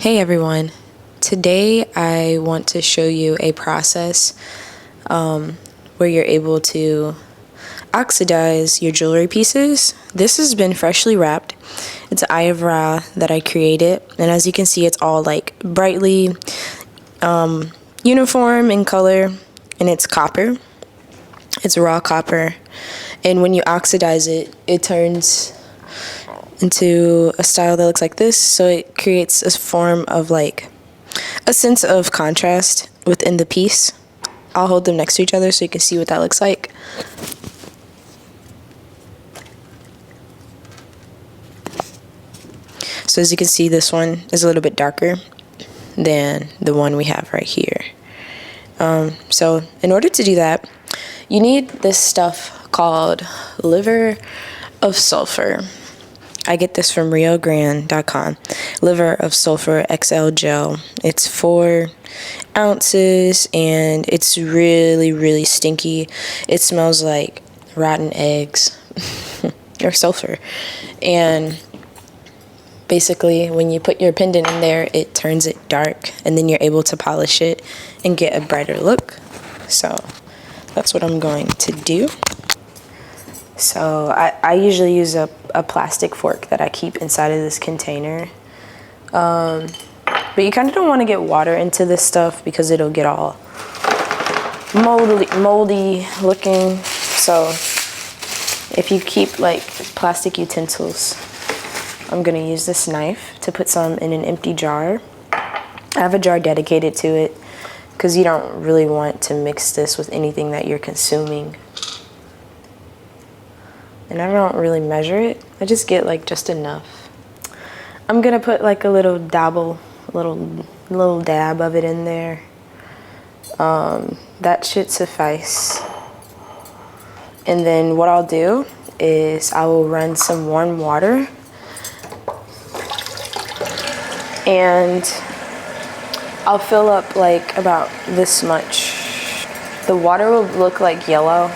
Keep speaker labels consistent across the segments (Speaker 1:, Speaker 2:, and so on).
Speaker 1: Hey everyone, today I want to show you a process where you're able to oxidize your jewelry pieces. This has been freshly wrapped. It's an eye of Ra that I created, and as you can see, it's all like brightly uniform in color, and it's copper. It's raw copper, and when you oxidize it, it turns into a style that looks like this. So it creates a form of like a sense of contrast within the piece. I'll hold them next to each other so you can see what that looks like. So as you can see, this one is a little bit darker than the one we have right here. So in order to do that, you need this stuff called liver of sulfur. I get this from riogrande.com. Liver of sulfur XL gel. It's 4 ounces and it's really stinky. It smells like rotten eggs or sulfur. And basically when you put your pendant in there, it turns it dark, and then you're able to polish it and get a brighter look. So that's what I'm going to do. So I usually use a plastic fork that I keep inside of this container. But you kind of don't want to get water into this stuff because it'll get all moldy looking. So if you keep like plastic utensils, I'm going to use this knife to put some in an empty jar. I have a jar dedicated to it because you don't really want to mix this with anything that you're consuming. And I don't really measure it. I just get like just enough. I'm gonna put like a little dabble, little dab of it in there. That should suffice. And then what I'll do is I will run some warm water, and I'll fill up like about this much. The water will look like yellow.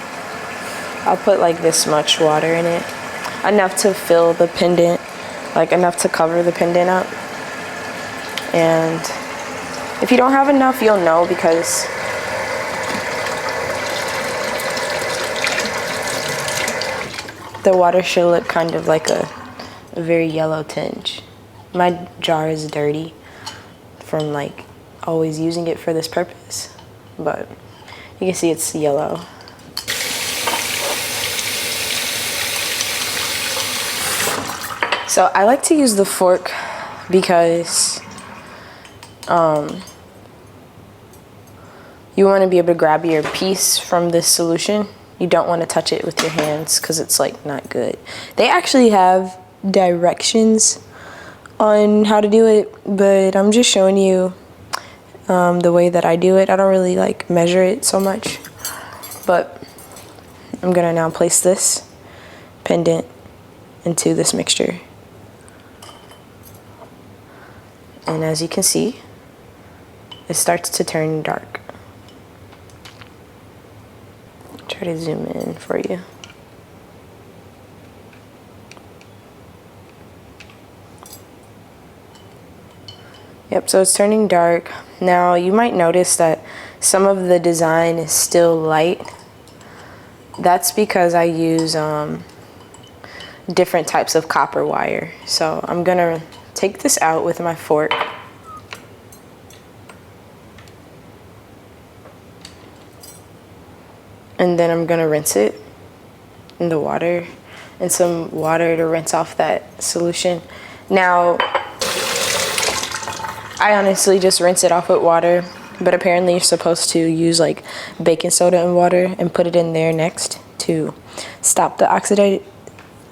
Speaker 1: I'll put like this much water in it, enough to fill the pendant, like enough to cover the pendant up. And if you don't have enough, you'll know because the water should look kind of like a very yellow tinge. My jar is dirty from like always using it for this purpose, but you can see it's yellow. So I like to use the fork because you want to be able to grab your piece from this solution. You don't want to touch it with your hands because it's like not good. They actually have directions on how to do it, but I'm just showing you the way that I do it. I don't really like measure it so much, but I'm gonna now place this pendant into this mixture. And as you can see, it starts to turn dark. Try to zoom in for you. Yep, so it's turning dark. Now you might notice that some of the design is still light. That's because I use different types of copper wire. So I'm gonna take this out with my fork. And then I'm gonna rinse it in the water, and some water to rinse off that solution. Now, I honestly just rinse it off with water, but apparently you're supposed to use like baking soda and water and put it in there next to stop the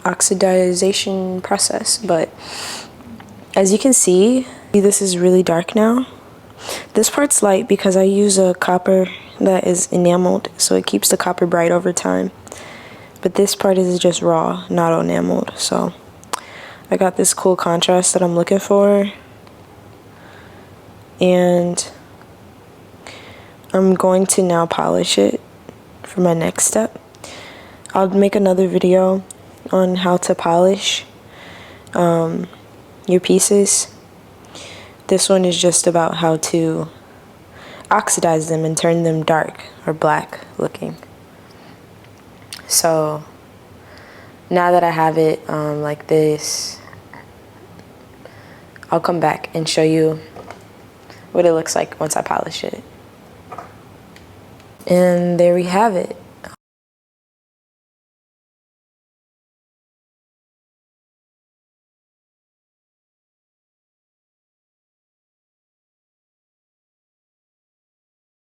Speaker 1: oxidization process. But as you can see, this is really dark now. This part's light because I use a copper that is enameled, so it keeps the copper bright over time. But this part is just raw, not enameled. So I got this cool contrast that I'm looking for. And I'm going to now polish it for my next step. I'll make another video on how to polish your pieces. this one is just about how to oxidize them and turn them dark or black looking. So now that I have it like this, I'll come back and show you what it looks like once I polish it. And there we have it.